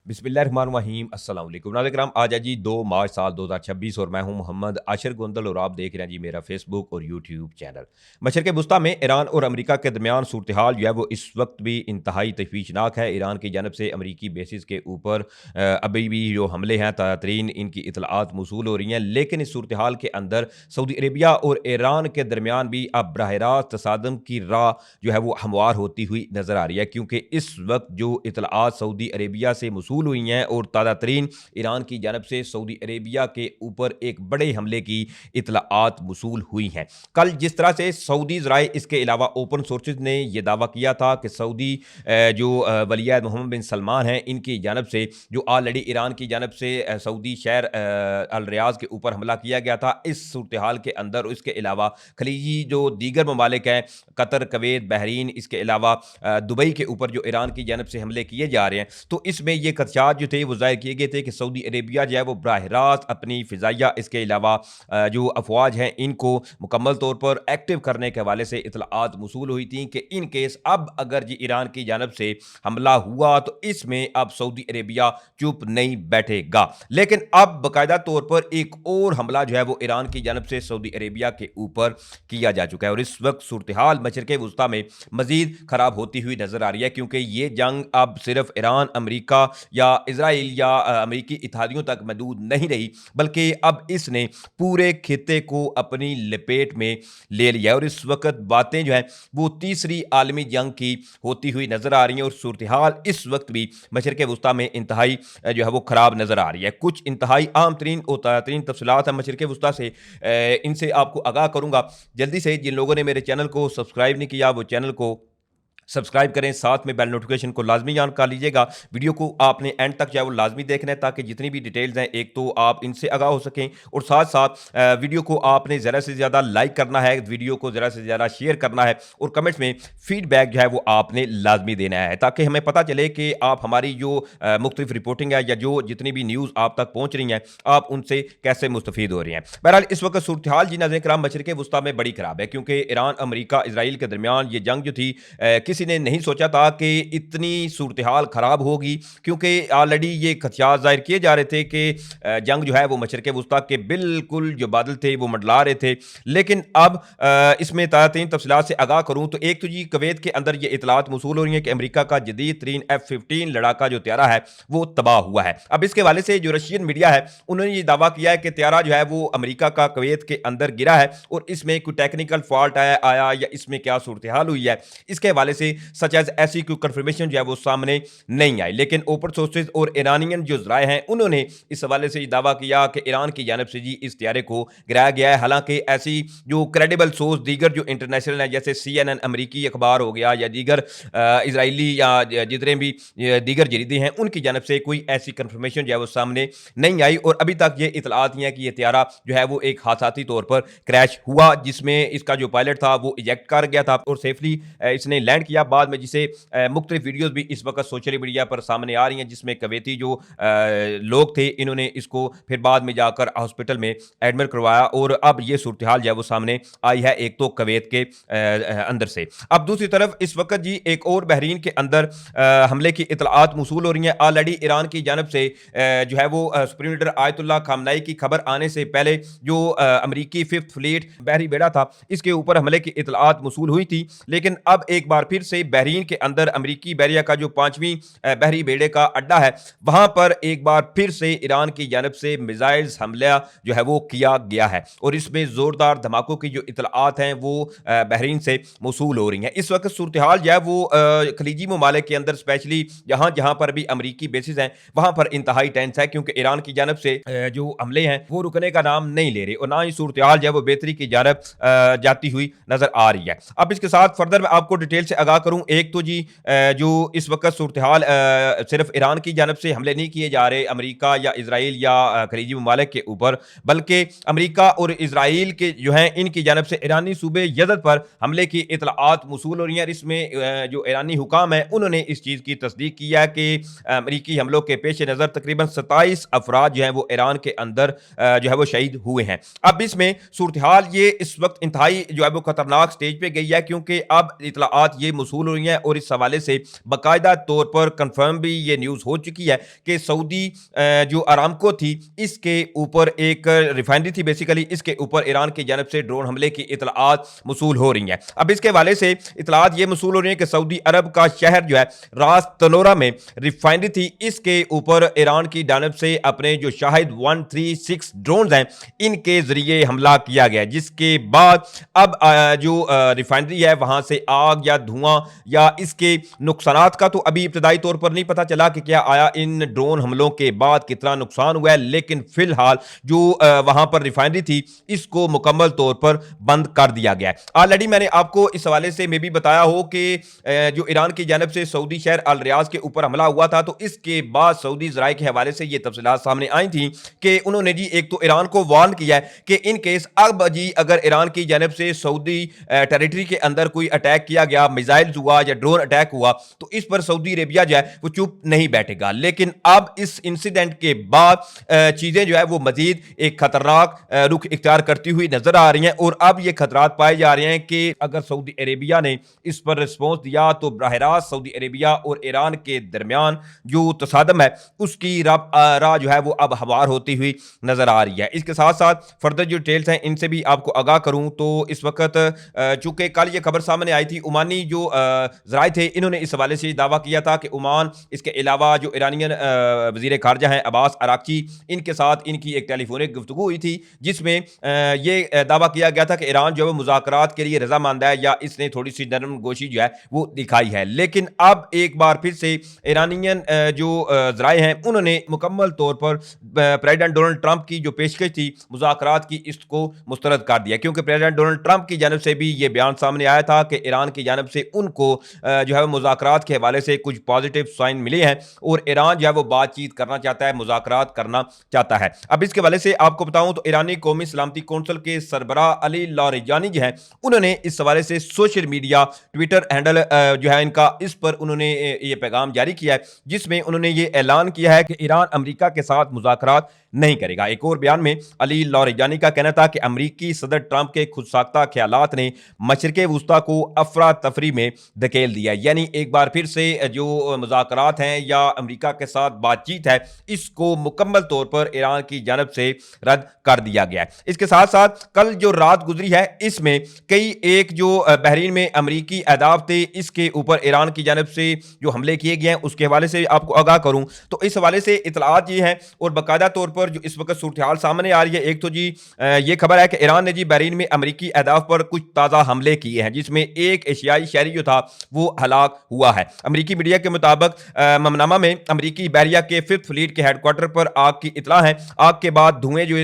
बिस्मिल्लाहिर्रहमानिर्रहीम अस्सलाम वालेकुम नाज़रीन आज है जी 2 मार्च साल 2026 और मैं हूं मोहम्मद आशिर गोंदल और आप देख रहे हैं जी मेरा फेसबुक और यूट्यूब चैनल। मशरक़ वस्ता में ईरान और अमेरिका के दरमियान सूरत हाल जो है वो इस वक्त भी इंतहाई तशवीशनाक है। ईरान की जानब से अमरीकी बेसिस के ऊपर अभी भी जो हमले हैं ताज़ातरीन इनकी इतलात मौसूल हो रही हैं, लेकिन इस सूरत हाल के अंदर सऊदी अरेबिया और ईरान के दरमियान भी अब बराह रास्त तसादम की राह जो है वो हमवार होती हुई नज़र आ रही है, क्योंकि इस वक्त जो इतलात सऊदी अरेबिया से मौसूल हुई हैं और ताज़ा तरीन ईरान की जानब से सऊदी अरेबिया के ऊपर एक बड़े हमले की इतलात मौसूल हुई हैं। कल जिस तरह से सऊदी ज़राए इसके अलावा ओपन सोर्सेज ने यह दावा किया था कि सऊदी जो वलियत मोहम्मद बिन सलमान हैं इनकी जानब से जो ऑलरेडी ईरान की जानब से सऊदी शहर अल रियाज के ऊपर हमला किया गया था, इस सूरत हाल के अंदर इसके अलावा खलीजी जो दीगर ममालिक हैं कतर, कवैत, बहरीन, इसके अलावा दुबई के ऊपर जो ईरान की जानब से हमले किए जा रहे हैं, तो इसमें ये खदशात जो थे वो ज़ाहिर किए गए थे कि सऊदी अरेबिया जो है वो बराह रास्त अपनी फ़िज़ाइया इसके अलावा जो अफवाज हैं इनको मुकम्मल तौर पर एक्टिव करने के हवाले से इतलात मौसूल हुई थी कि इन केस अब अगर जी ईरान की जानब से हमला हुआ तो इसमें अब सऊदी अरेबिया चुप नहीं बैठेगा। लेकिन अब बाकायदा तौर पर एक और हमला जो है वो ईरान की जानब से सऊदी अरेबिया के ऊपर किया जा चुका है और इस वक्त सूरत हाल मशरक़ वस्ता में मज़ीद ख़राब होती हुई नज़र आ रही है, क्योंकि ये जंग अब सिर्फ ईरान, अमेरिका या इजराइल या अमेरिकी इत्तेहादियों तक महदूद नहीं रही, बल्कि अब इसने पूरे खित्ते को अपनी लपेट में ले लिया और इस वक्त बातें जो हैं वो तीसरी आलमी जंग की होती हुई नज़र आ रही हैं और सूरत हाल इस वक्त भी मशरक़ वस्ता में इंतहाई जो है वो ख़राब नज़र आ रही है। कुछ इंतहाई आम तरीन और ताज़ा तरीन तफसीलात हैं मशरक़ वस्ता से, इनसे आपको आगाह करूँगा। जल्दी से जिन लोगों ने मेरे चैनल को सब्सक्राइब नहीं किया वो चैनल को सब्सक्राइब करें, साथ में बेल नोटिफिकेशन को लाजमी ऑन कर लीजिएगा। वीडियो को आपने एंड तक जो है वो लाजमी देखना है ताकि जितनी भी डिटेल्स हैं एक तो आप इनसे आगाह हो सकें और साथ साथ वीडियो को आपने ज़्यादा से ज़्यादा लाइक करना है, वीडियो को ज़्यादा से ज़्यादा शेयर करना है और कमेंट्स में फीडबैक जो है वो आपने लाजमी देना है ताकि हमें पता चले कि आप हमारी जो मुख्तलिफ रिपोर्टिंग है या जो जितनी भी न्यूज़ आप तक पहुँच रही हैं आप उनसे कैसे मुस्तफ़ीद हो रही हैं। बहरहाल इस वक्त सूरत हाल जी नाज़रीन किराम मशरक़ वस्ता में बड़ी ख़राब है, क्योंकि ईरान, अमेरिका, इजराइल के दरमियान ये जंग जो थी किसी ने नहीं सोचा था कि इतनी सूरत हाल ख़राब होगी, क्योंकि ऑलरेडी ये खदशात ज़ाहिर किए जा रहे थे कि जंग जो है वो मशरक़ वस्ता के बिल्कुल जो बादल थे वो मंडला रहे थे। लेकिन अब इसमें ताज़ा तफसीलात से आगाह करूँ तो एक तो जी कुवैत के अंदर ये इतलात मौसूल हो रही है कि अमेरिका का जदीद तरीन F-15 लड़ाका जो त्यारा है वो तबाह हुआ है। अब इसके हवाले से जो रशियन मीडिया है उन्होंने ये दावा किया है कि त्यारा जो है वो अमेरिका का कुवैत के अंदर गिरा है और इसमें कोई टेक्निकल फॉल्ट आया या इसमें क्या सूरत हाल हुई है, इसके हवाले से सच एज ऐसी कोई कंफर्मेशन जो है वो सामने नहीं आई। लेकिन ओपन सोर्सेज और ईरानियन जो ज़राए हैं उन्होंने इस हवाले से दावा किया कि ईरान की जानब से जी इस त्यारे को गिराया गया है। हालांकि ऐसी जो क्रेडिबल सोर्स दीगर जो इंटरनेशनल है जैसे CNN अमरीकी अखबार हो गया या दीगर इसराइली या जितने भी दीगर जरीदे हैं उनकी जानब से कोई ऐसी कंफर्मेशन जो है वो सामने नहीं आई और अभी तक ये इतलात नहीं है कि यह त्यारा जो है वो एक हादसाती तौर पर क्रैश हुआ, जिसमें इसका जो पायलट था वो इजेक्ट कर गया था और सेफली इसने लैंड किया बाद में, जिसे मुख्तलिफ वीडियोज़ भी इस वक्त सोशल मीडिया पर सामने आ रही हैं जिसमें कुवैती जो लोग थे इन्होंने इसको फिर बाद में जाकर हॉस्पिटल में एडमिट करवाया और अब ये सूरत हाल जो है वो सामने आई है एक तो कुवैत के अंदर से। अब दूसरी तरफ इस वक्त जी एक और बहरीन के अंदर हमले की इतलात मौसूल हो रही हैं। ऑलरेडी ईरान की जानब से जो है वो सुप्रीम लीडर आयतुल्लाह खामनाई की खबर आने से पहले जो अमरीकी 5th फ्लीट बहरी बेड़ा था इसके ऊपर हमले की इतलात मौसूल हुई थी, लेकिन अब एक बार फिर से बहरीन के अंदर अमरीकी बहरिया का जो 5वीं बहरी बेड़े का अड्डा है वहां पर एक बार फिर से ईरान की जानब से मिसाइल्स हमला जो है वो किया गया है और इसमें जोरदार धमाकों की जो इतलात हैं वो बहरीन से मौसूल हो रही हैं। इस वक्त सूरत हाल जो है वो खलीजी ममालिक के अंदर स्पेशली जहां जहां पर भी अमरीकी बेसिस हैं वहां पर इंतहाई टेंस है, क्योंकि ईरान की जानब से जो हमले हैं वो रुकने का नाम नहीं ले रहे और ना ही सूरत हाल जो है वो बेहतरी की जानब जाती हुई नजर आ रही है। अब इसके साथ फर्दर मैं आपको डिटेल से आगाह करूं, एक तो जी जो इस वक्त सूरत हाल सिर्फ ईरान की जानब से हमले नहीं किए जा रहे अमेरिका या इजराइल या खलीजी ममालिक के ऊपर, बल्कि अमेरिका और इजराइल के जो हैं इनकी जानब से ईरानी सूबे यज़द पर हमले की इतलात मौसूल हो रही हैं। इसमें जो ईरानी हुकाम है उन्होंने इस चीज़ की तस्दीक किया कि अमरीकी हमलों के पेश नज़र तकरीबन 27 अफराद जो हैं वो ईरान के अंदर जो है वो शहीद हुए हैं। अब इसमें सूरत हाल ये इस वक्त इंतहाई जो है वो खतरनाक स्टेज पे गई है, क्योंकि अब इतलात ये मसूल हो रही हैं और इस हवाले से बाकायदा तौर पर कंफर्म भी ये न्यूज़ हो चुकी है कि सऊदी जो अरामको थी इसके ऊपर एक रिफाइनरी थी बेसिकली, इसके ऊपर ईरान की जानब से ड्रोन हमले की इतलात मसूल हो रही हैं। अब इसके हवाले से इतलात ये मसूल हो रही हैं कि सऊदी अरब का शहर जो है रास तनोरा में रिफाइनरी थी, इसके ऊपर ईरान की जानब से अपने जो शाहिद 136 ड्रोन हैं इनके जरिए हमला किया गया, जिसके बाद अब जो रिफाइनरी है वहां से आग या धुआं या इसके नुकसानात का तो अभी इब्तदाई तौर पर नहीं पता चला कि क्या आया इन ड्रोन हमलों के बाद कितना नुकसान हुआ है, लेकिन फिलहाल जो वहां पर रिफाइनरी थी इसको मुकम्मल तौर पर बंद कर दिया गया है। ऑलरेडी मैंने आपको इस हवाले से मैं भी बताया हो कि जो ईरान की जानब से सऊदी शहर अल रियाज के ऊपर हमला हुआ था, तो इसके बाद सऊदी ज़राए के हवाले से ये तफसीलात सामने आई थी कि उन्होंने जी एक तो ईरान को वार्न किया है कि इन केस अब जी अगर ईरान की जानब से सऊदी टेरिटरी के अंदर कोई अटैक किया गया, मिसाइल्स हुआ या ड्रोन अटैक हुआ, तो इस पर सऊदी अरेबिया जो है वो चुप नहीं बैठेगा। लेकिन अब इस इंसिडेंट के बाद चीजें जो है वो मजीद एक खतरनाक रुख इख्तियार करती हुई नजर आ रही हैं और अब ये खतरात पाए जा रहे हैं कि अगर सऊदी अरेबिया ने इस पर रिस्पॉन्स दिया तो बराह रास्त सऊदी अरेबिया और ईरान के दरमियान जो तसादम है उसकी राह जो है वो अब हवार होती हुई नजर आ रही है। इसके साथ साथ फर्दर जो डिटेल्स हैं इनसे भी आपको आगाह करूं तो इस वक्त चूंकि कल ये खबर सामने आई थी, ओमानी जो ज़राए थे इन्होंने इस हवाले से दावा किया था कि ओमान इसके अलावा जो ईरानियन वज़ीर ख़ारजा हैं अब्बास अराक्ची, इनके साथ इनकी एक टेलीफोनिक गुफ्तगू हुई थी जिसमें ये दावा किया गया था कि ईरान जो है मुज़ाकरात के लिए रज़ामंद है या इसने थोड़ी सी नरम गोशी जो है वो दिखाई है। लेकिन अब एक बार फिर से ईरानियन जो ज़राए हैं उन्होंने मुकम्मल तौर पर प्रेसिडेंट डोनाल्ड ट्रंप की जो पेशकश थी मुज़ाकरात की इसको मुस्तरद कर दिया, क्योंकि प्रेसिडेंट डोनाल्ड ट्रंप की जानब से भी ये बयान सामने आया था कि ईरान की जानब से उनको जो है मुज़ाकरात के हवाले से कुछ पॉजिटिव साइन मिले हैं और ईरान जो है वो बातचीत करना चाहता है, मुज़ाकरात करना चाहता है। अब इसके हवाले से आपको बताऊं तो ईरानी कौमी सलामती कौंसिल के सरबराह अली लारिजानी जो है उन्होंने इस हवाले से सोशल मीडिया ट्विटर हैंडल जो है इनका, इस पर उन्होंने ये पैगाम जारी किया है जिसमें उन्होंने ये ऐलान किया है कि ईरान अमेरिका के साथ मुज़ाकरात नहीं करेगा। एक और बयान में अली लारिजानी का कहना था कि अमेरिकी सदर ट्रंप के खुदसाख्ता ख्यालात ने मशरिक़ वुस्ता को अफरा तफरी में धकेल दिया, यानी एक बार फिर से जो मुज़ाकरात हैं या अमेरिका के साथ बातचीत है इसको मुकम्मल तौर पर ईरान की जानब से रद्द कर दिया गया है। इसके साथ साथ कल जो रात गुजरी है इसमें कई एक जो बहरीन में अमेरिकी अहदाफ थे इसके ऊपर ईरान की जानब से जो हमले किए गए हैं उसके हवाले से आपको आगाह करूं तो इस हवाले से इतलात ये हैं और बाकायदा तौर पर जो इस वक्त सूरत हाल सामने आ रही है। एक तो जी ये खबर है कि ईरान ने जी बहरीन में अमेरिकी अहदाफ पर कुछ ताज़ा हमले किए हैं जिसमें एक एशियाई शहरी जो था वो हलाक हुआ है। अमेरिकी मीडिया के मुताबिक ममनामा में अमेरिकी बहरिया के 5th फ्लीट के हेडक्वार्टर पर आग की इतला है। आग के बाद धुएं जो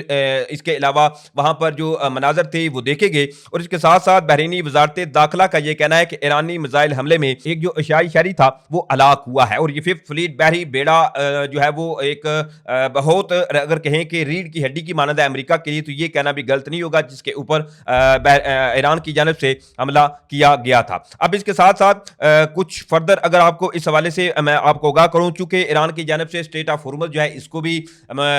इसके अलावा वहां पर जो मनाजर थे वो देखे गए और इसके साथ साथ बहरीनी वजारत दाखिला का यह कहना है कि ईरानी मिसाइल हमले में एक जो एशियाई शहरी था वो हलाक हुआ है और ये 5th फ्लीट बहरी बेड़ा जो है वो एक बहुत अगर कहें कि रीढ़ की हड्डी की मानद है अमेरिका के लिए, तो ये कहना भी गलत नहीं होगा जिसके ऊपर ईरान की जानब से हमला किया गया था। अब इसके साथ साथ कुछ फर्दर अगर आपको इस हवाले से मैं आपको आगाह करूं, चूंकि ईरान की जानब से स्टेट ऑफ हुर्मुज़ जो है इसको भी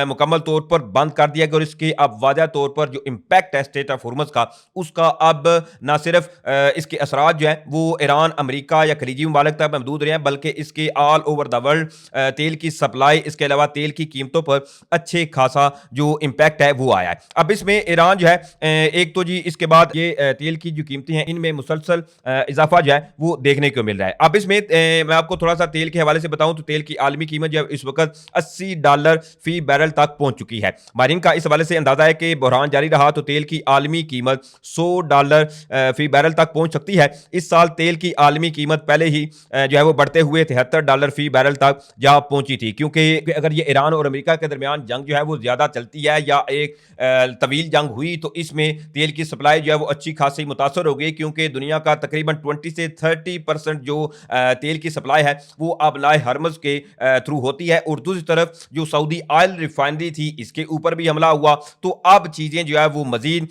मुकम्मल तौर पर बंद कर दिया गया और इसके अब वाज़ह तौर पर जो इम्पैक्ट है स्टेट ऑफ हुर्मुज़ का उसका अब ना सिर्फ इसके असरात जो है वो ईरान, अमेरिका या खलीजी मुमालिक तक महदूद रहे हैं बल्कि इसके ऑल ओवर द वर्ल्ड तेल की सप्लाई, इसके अलावा तेल की कीमतों पर अच्छे खासा जो इम्पैक्ट है वो आया है। अब इसमें ईरान जो है एक तो जी इसके बाद ये तेल की जो कीमतें हैं इनमें मुसलसल इजाफा जो है वो देखने को मिल रहा है। अब इसमें मैं आपको थोड़ा सा तेल के हवाले से बताऊं तो तेल की आलमी कीमत जो है इस वक्त $80 फी बैरल तक पहुंच चुकी है। माहिरीन का इस हवाले से अंदाजा है कि बहरान जारी रहा तो तेल की आलमी कीमत $100 फी बैरल तक पहुंच सकती है। इस साल तेल की आलमी कीमत पहले ही जो है वो बढ़ते हुए $73 फी बैरल तक जा पहुंची थी, क्योंकि अगर ये ईरान और अमेरिका के दरमियान जंग जो है वो ज्यादा चलती है या एक तवील जंग हुई तो इसमें तेल की सप्लाई जो है वो अच्छी खासी मुतासर हो गई, क्योंकि दुनिया का तकरीबन 20 से 30% जो तेल की सप्लाई है वो अब लाए हरमज के थ्रू होती है और दूसरी तरफ जो सऊदी ऑयल रिफाइनरी थी इसके ऊपर भी हमला हुआ। तो अब चीजें जो है वो मजीद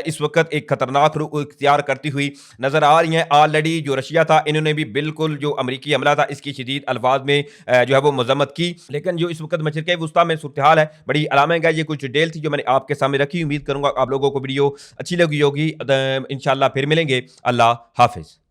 इस वक्त एक खतरनाक रुख इख्तियार करती हुई नजर आ रही हैं। ऑलरेडी जो रशिया था इन्होंने भी बिल्कुल जो अमेरिकी हमला था इसकी शदीद अल्फाज में जो है वो मजम्मत की, लेकिन जो इस वक्त मशरिक़ वुस्ता में सूरत हाल है बड़ी अलामत है। ये कुछ डिटेल थी जो मैंने आपके सामने रखी। उम्मीद करूंगा आप लोगों को वीडियो अच्छी लगी होगी। इंशाल्लाह फिर मिलेंगे। अल्लाह हाफिज।